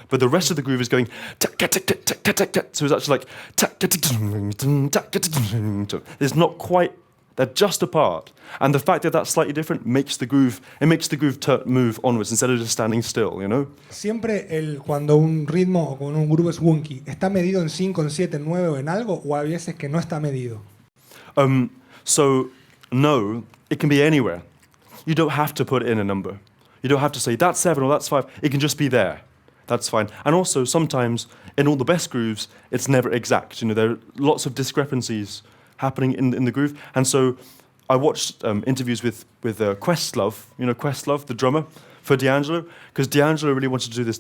But the rest of the groove is going. So it's actually like. It's not quite. They're just apart, and the fact that that's slightly different makes the groove. It makes the groove move onwards instead of just standing still. You know. Siempre cuando un ritmo o con un groove es wonky, ¿está medido en 5, en 7, en 9 o en algo? ¿O a veces que no está medido? So no, it can be anywhere. You don't have to put in a number. You don't have to say that's 7 or that's 5. It can just be there. That's fine. And also sometimes in all the best grooves, it's never exact. You know, there are lots of discrepancies happening in the groove. And so I watched interviews with Questlove, you know, Questlove, the drummer, for D'Angelo, because D'Angelo really wanted to do this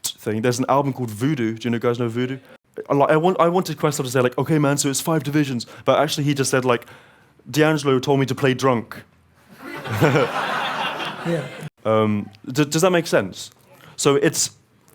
thing. There's an album called Voodoo. Do you guys know Voodoo? I wanted Questlove to say, like, okay, man, so it's 5 divisions. But actually he just said, like, D'Angelo told me to play drunk. Yeah. Does that make sense? So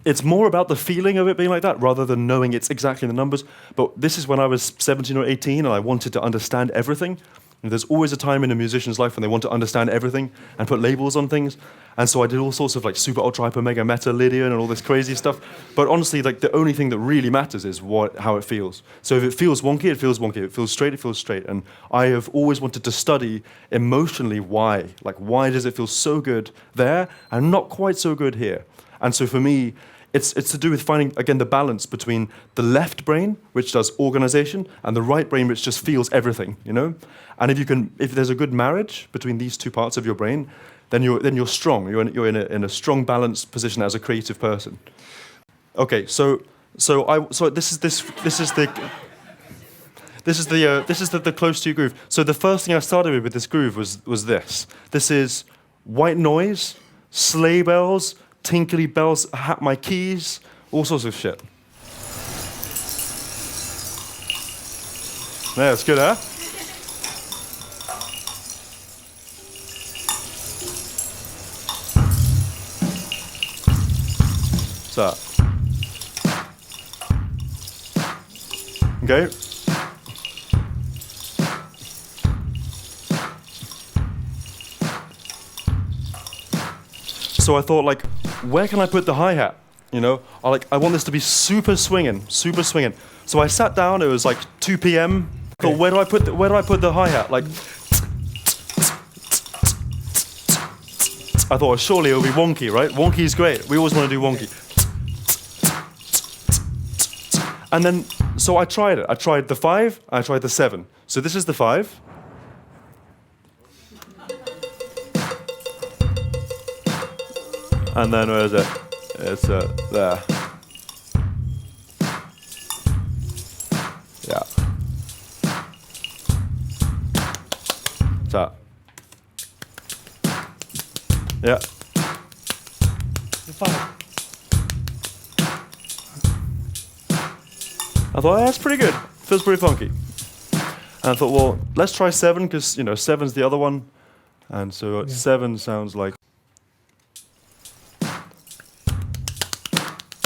it's more about the feeling of it being like that rather than knowing it's exactly the numbers. But this is when I was 17 or 18 and I wanted to understand everything. And there's always a time in a musician's life when they want to understand everything and put labels on things. And so I did all sorts of like super, ultra, hyper, mega, meta, Lydian and all this crazy stuff. But honestly, like the only thing that really matters is how it feels. So if it feels wonky, it feels wonky. If it feels straight, it feels straight. And I have always wanted to study emotionally why. Like why does it feel so good there and not quite so good here? And so for me, it's to do with finding, again, the balance between the left brain, which does organization, and the right brain, which just feels everything, you know? And if there's a good marriage between these two parts of your brain, then you're strong. You're in a strong, balanced position as a creative person. Okay, so this is the close to your groove. So the first thing I started with this groove was this. This is white noise, sleigh bells, tinkly bells, my keys, all sorts of shit. Yeah, it's good, huh? So. Okay. So I thought, like, where can I put the hi-hat? You know, I want this to be super swinging. So I sat down. It was like 2 p.m. Thought, where do I put the hi-hat? Like, I thought surely it'll be wonky, right? Wonky is great. We always want to do wonky. And then, so I tried it. I tried the 5. I tried the 7. So this is the 5. And then where is it? It's there. Yeah. So. Yeah. The 5. I thought, that's pretty good. Feels pretty funky. And I thought, well, let's try 7 because, you know, 7's the other one. And so 7 sounds like.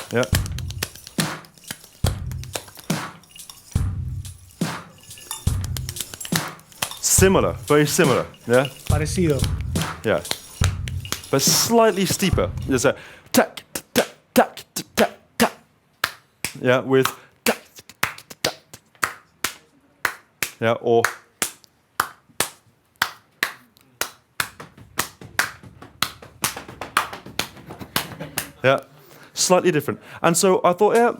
Yeah. Similar, very similar, yeah? Parecido. Yeah. But slightly steeper. There's a tack, tack, tack, tack, tack. Yeah, with tack, tack, tack. Yeah, or. Yeah. Slightly different. And so I thought, yeah,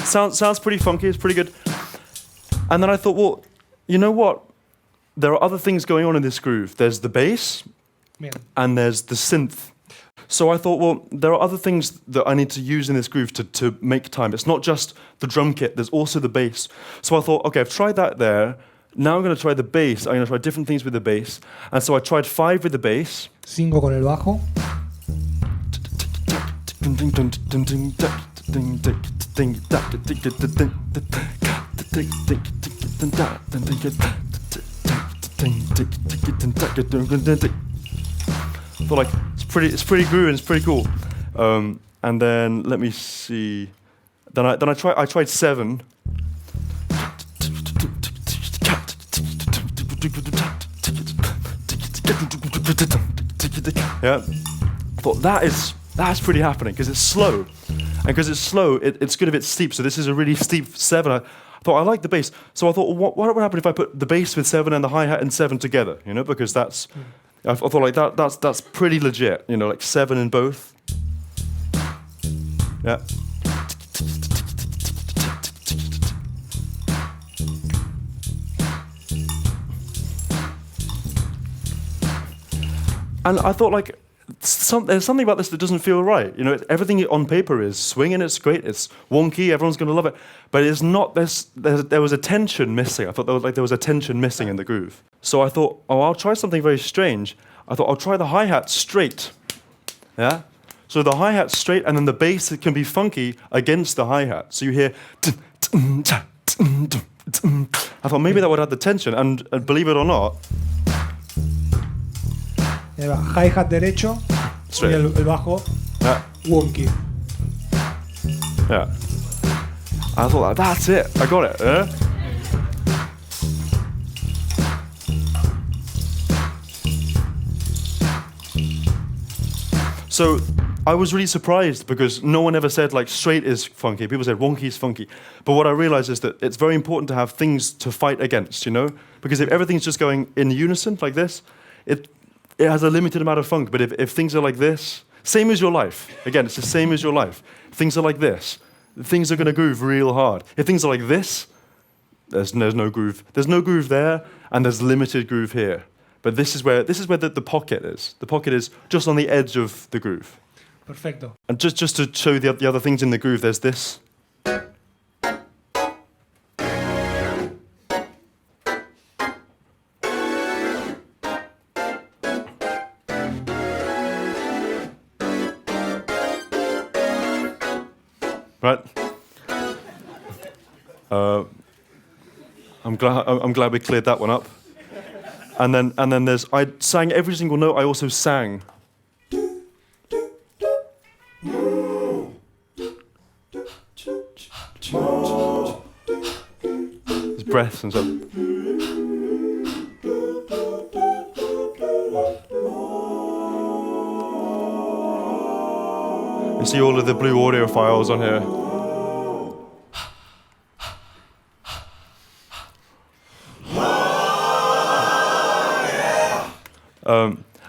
sounds pretty funky, it's pretty good. And then I thought, well, you know what? There are other things going on in this groove. There's the bass, and there's the synth. So I thought, well, there are other things that I need to use in this groove to make time. It's not just the drum kit, there's also the bass. So I thought, okay, I've tried that there. Now I'm going to try the bass. I'm going to try different things with the bass. And so I tried 5 with the bass. 5 con el bajo. I thought, like, it's pretty groovy and it's pretty cool. And then let me see. Then I tried 7. Yeah. I thought that's pretty happening because it's slow, and because it's slow, it's good if it's steep. So this is a really steep 7. I thought I like the bass, so I thought, what would happen if I put the bass with 7 and the hi-hat and 7 together? You know, because that's I thought like that's pretty legit. You know, like 7 in both. Yeah. And I thought, like, there's something about this that doesn't feel right. You know, everything on paper is swinging, it's great, it's wonky, everyone's going to love it. But it's not, there was a tension missing. I thought there was a tension missing in the groove. So I thought, oh, I'll try something very strange. I thought, I'll try the hi-hat straight. Yeah? So the hi-hat straight, and then the bass can be funky against the hi-hat. So you hear... I thought maybe that would add the tension, and believe it or not... Y ahí va, hi-hat derecho y el bajo Yeah. wonky. Yeah. I thought, that's it. I got it. Yeah? So I was really surprised because no one ever said like straight is funky. People said wonky is funky. But what I realized is that it's very important to have things to fight against, you know? Because if everything's just going in unison like this, it has a limited amount of funk. But if things are like this, same as your life. Again, it's the same as your life. If things are like this, things are going to groove real hard. If things are like this, there's no groove. There's no groove there, and there's limited groove here. But this is where the pocket is. The pocket is just on the edge of the groove. Perfecto. And just to show the other things in the groove, there's this. Right. I'm glad we cleared that one up. And then I sang every single note. I also sang. There's breaths and stuff. You see all of the blue audio files on here.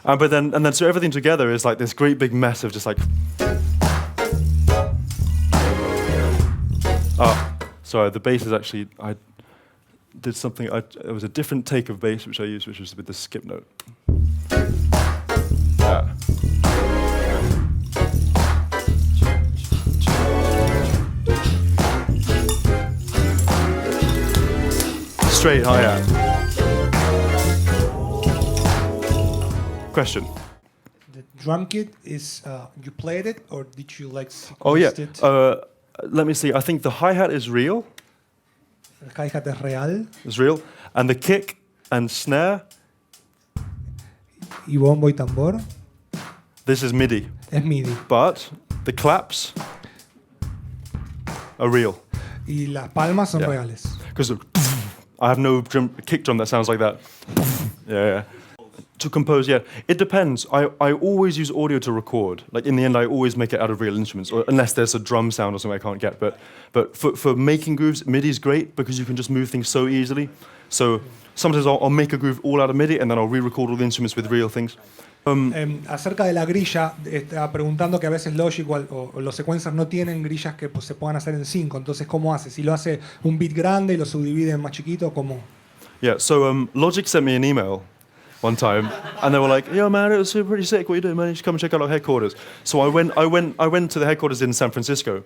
But then so everything together is like this great big mess of just like. Oh, sorry. The bass is actually I did something. It was a different take of bass which I used, which was with the skip note. Yeah. Straight hi-hat. Question. The drum kit is you played it or did you like Oh yeah. sequenced it? Let me see. I think the hi-hat is real. El hi-hat es real Is real, and the kick and snare. y bombo y tambor This is MIDI, es MIDI but the claps are real y las palmas son Yeah. reales. because I have no kick drum that sounds like that. Yeah. To compose, yeah, it depends. I always use audio to record. Like in the end, I always make it out of real instruments, or unless there's a drum sound or something I can't get. But for making grooves, MIDI is great because you can just move things so easily. So sometimes I'll make a groove all out of MIDI and then I'll re-record all the instruments with real things. Acerca de la grilla, estaba preguntando que a veces Logic o los sequencers no tienen grillas que pues, se puedan hacer en 5. Entonces, ¿cómo hace? Si lo hace un bit grande y lo subdivide en más chiquito, ¿cómo? Yeah, so Logic sent me an email one time, and they were like, "Yo, man, it was pretty sick. What you doing, man? You should come and check out our headquarters." So I went to the headquarters in San Francisco,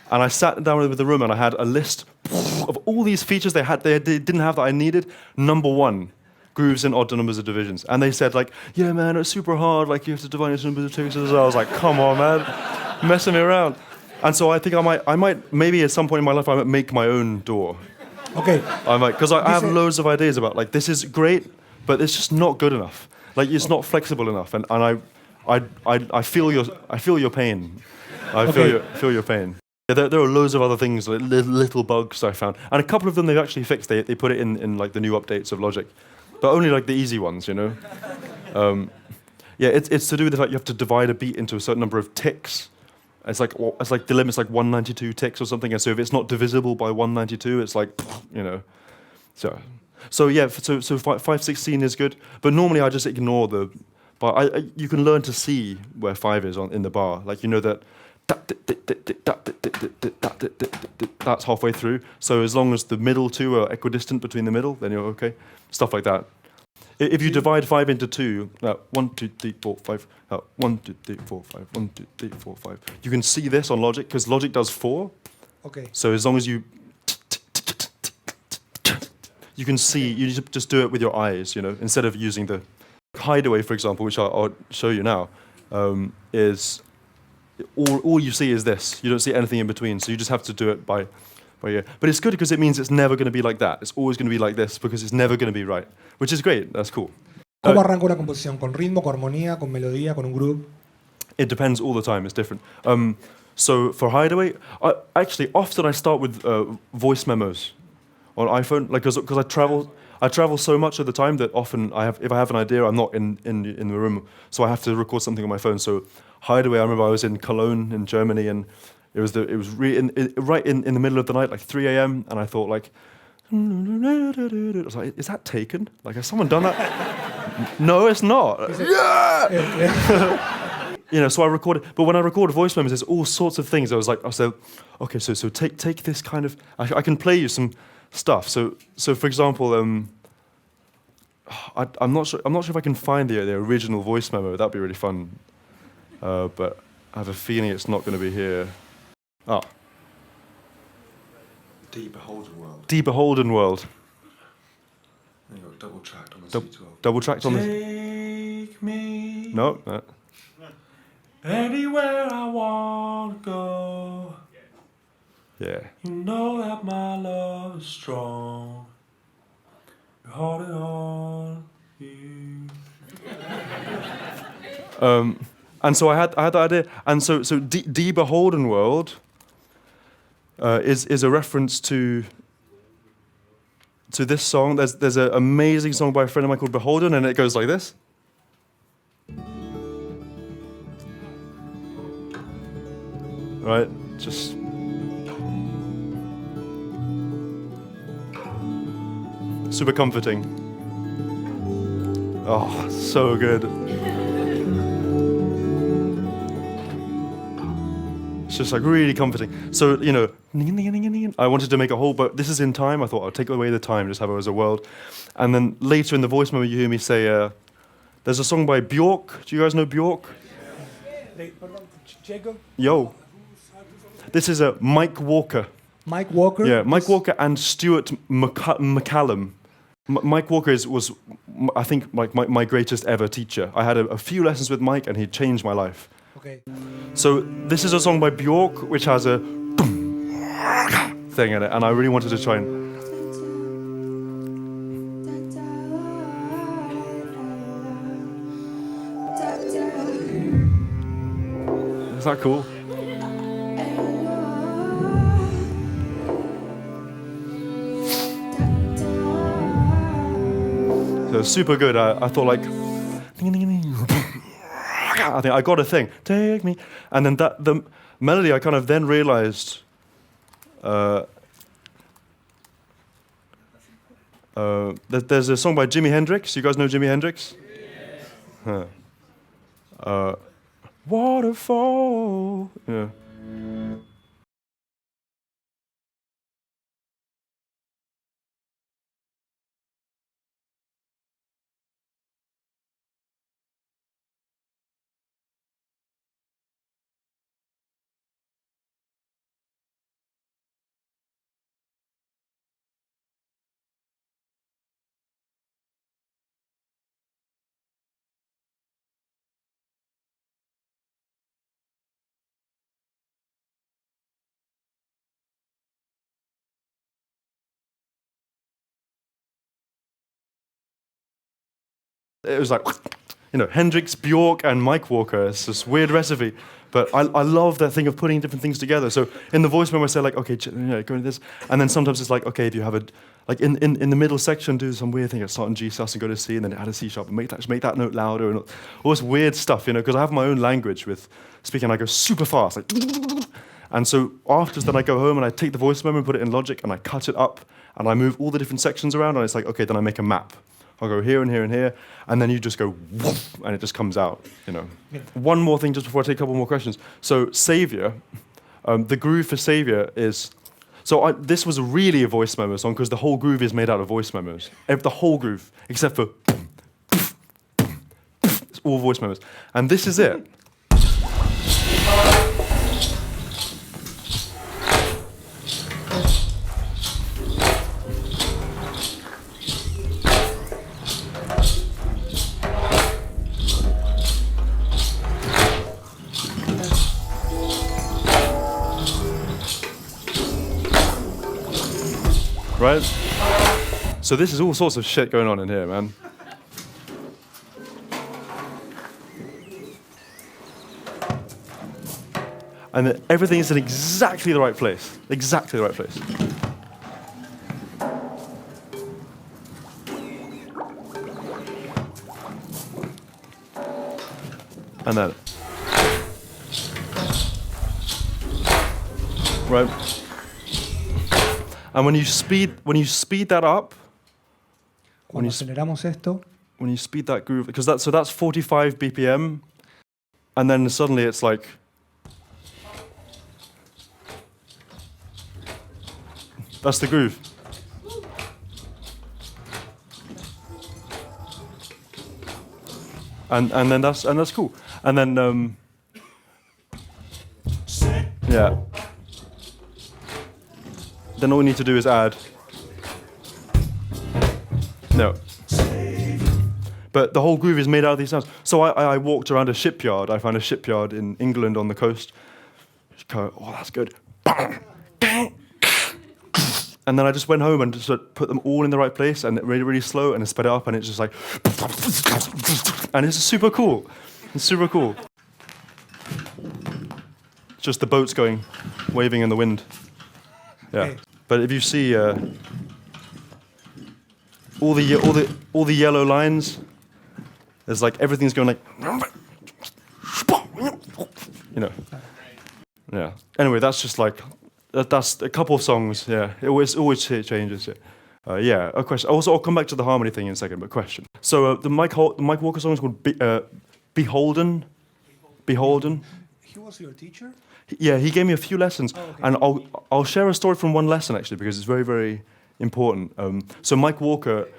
and I sat down with the room, and I had a list of all these features they didn't have that I needed. Number 1, grooves in odd numbers of divisions, and they said like, "Yeah, man, it's super hard. Like you have to divide into numbers of textures." I was like, "Come on, man, messing me around." And so I think I might maybe at some point in my life I might make my own DAW. Ok, I might, because I have loads of ideas about like this is great, but it's just not good enough. Like it's not flexible enough, and I feel your pain. I feel your pain. Yeah, there are loads of other things, like little bugs I found, and a couple of them they've actually fixed. They put it in like the new updates of Logic, but only like the easy ones, you know. Yeah, it's to do with the fact you have to divide a beat into a certain number of ticks. It's like the limit's like 192 ticks or something, and so if it's not divisible by 192, it's like, you know. So yeah, so 516 is good, but normally I just ignore the. But you can learn to see where 5 is in the bar, like you know that. That's halfway through. So as long as the middle two are equidistant between the middle, then you're okay. Stuff like that. If you divide 5 into 2, 1, 2, 3, 4, 5, 1, 2, 3, 4, 5, 1, 2, 3, 4, 5. You can see this on Logic because Logic does 4. Okay. So as long as you can see, you just do it with your eyes, you know, instead of using the Hideaway, for example, which I'll show you now, is all you see is this. You don't see anything in between, so you just have to do it by ear. But it's good because it means it's never going to be like that. It's always going to be like this because it's never going to be right, which is great. That's cool. ¿Cómo arranca una composición? ¿Con ritmo, con armonía, con melodía, con un groove? It depends all the time. It's different. So for Hideaway, actually often I start with voice memos on iPhone, like because I travel so much at the time that often if I have an idea, I'm not in the room, so I have to record something on my phone. So Hideaway, I remember I was in Cologne in Germany, and it was right in the middle of the night, like 3 a.m., and I thought like, I was like, is that taken? Like, has someone done that? No, it's not. Yeah. You know, so I recorded. But when I record voice memos, there's all sorts of things. I said, okay, so take this kind of. I can play you some stuff. So for example, I'm not sure if I can find the original voice memo. That'd be really fun. But I have a feeling it's not going to be here. Ah. Deep Beholden World. Deep Beholden World. And you got double tracked on the C12. Double tracked on the. Take me No. anywhere I want to go. Yeah. You know that my love is strong. You're holding on you. And so I had that idea, and so Die Beholden World is a reference to this song. There's an amazing song by a friend of mine called Beholden, and it goes like this. Right, just. Super comforting. Oh, so good. It's just like really comforting. So, you know, I wanted to make a whole, but this is in time. I thought I'll take away the time, just have it as a world. And then later in the voice memo, you hear me say, there's a song by Bjork. Do you guys know Bjork? Jacob? Yo. This is Mike Walker. Mike Walker? Yeah, Mike Walker and Stuart McCallum. Mike Walker was, I think, my greatest ever teacher. I had a few lessons with Mike, and he changed my life. Okay. So this is a song by Bjork, which has a thing in it, and I really wanted to try and. Is that cool? So super good. I thought like. I think I got a thing. Take me, and then the melody. I kind of then realized. There's a song by Jimi Hendrix. You guys know Jimi Hendrix? Yes. Huh. Waterfall. Yeah. It was like, Hendrix, Bjork, and Mike Walker. It's this weird recipe. But I love that thing of putting different things together. So in the voice memo, I say like, okay, go into this. And then sometimes it's like, okay, if you have like in the middle section, do some weird thing, like start in G sus and go to C, and then add a C sharp and make that note louder, and all this weird stuff, because I have my own language with speaking. I go super fast, like, and so after that I go home and I take the voice memo and put it in Logic and I cut it up and I move all the different sections around, and it's like, okay, then I make a map. I'll go here and here and here, and then you just go woof, and it just comes out, Yeah. One more thing just before I take a couple more questions. So Savior, the groove for Savior is, this was really a voice memo song because the whole groove is made out of voice memos. The whole groove, except for it's all voice memos. And this is it. Right? So this is all sorts of shit going on in here, man. And everything is in exactly the right place. Exactly the right place. And then. Right? And when you speed that up, Cuando aceleramos esto, when you speed that groove, because that's 45 BPM, and then suddenly it's like, that's the groove. And then that's cool. And then yeah. Then all we need to do is add. No. But the whole groove is made out of these sounds. So I walked around a shipyard. I found a shipyard in England on the coast. Oh, that's good. And then I just went home and just put them all in the right place, and really, really slow, and I sped it up, and it's just like, and it's super cool. It's super cool. Just the boats going, waving in the wind. Yeah. Okay. But if you see all the yellow lines, there's like everything's going like, Yeah. Anyway, that's just like that's a couple of songs. Yeah. It always changes. Yeah. A question. Also, I'll come back to the harmony thing in a second. But question. So the Mike Walker song is called Beholden. Beholden. He was your teacher? Yeah, he gave me a few lessons, okay. and I'll share a story from one lesson actually because it's very, very important. So Mike Walker.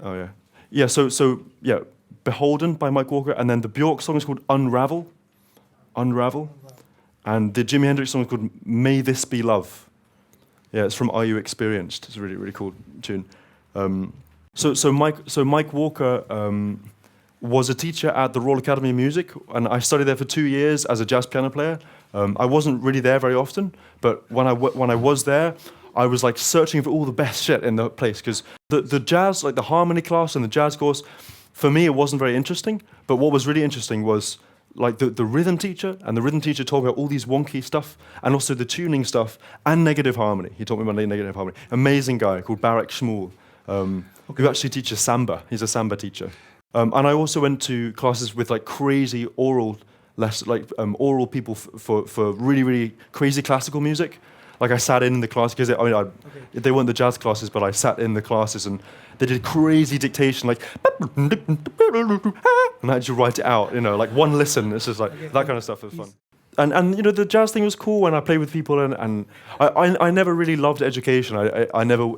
Oh yeah, yeah. So yeah, Beholden by Mike Walker, and then the Bjork song is called Unravel, and the Jimi Hendrix song is called May This Be Love. Yeah, it's from Are You Experienced? It's a really, really cool tune. So Mike Walker. Was a teacher at the Royal Academy of Music, and I studied there for 2 years as a jazz piano player. I wasn't really there very often, but when I was there, I was like searching for all the best shit in the place, because the jazz, like the harmony class and the jazz course, for me it wasn't very interesting, but what was really interesting was like the rhythm teacher, and the rhythm teacher taught me about all these wonky stuff, and also the tuning stuff, and negative harmony. He taught me about negative harmony. Amazing guy called Barak Shmuel, who actually teaches samba. He's a samba teacher. And I also went to classes with like crazy oral people for really, really crazy classical music. Like I sat in the class because they weren't the jazz classes, but I sat in the classes and they did crazy dictation, like, and I had to write it out, like one listen. It's just like that kind of stuff was fun. And the jazz thing was cool when I played with people, and I never really loved education. It never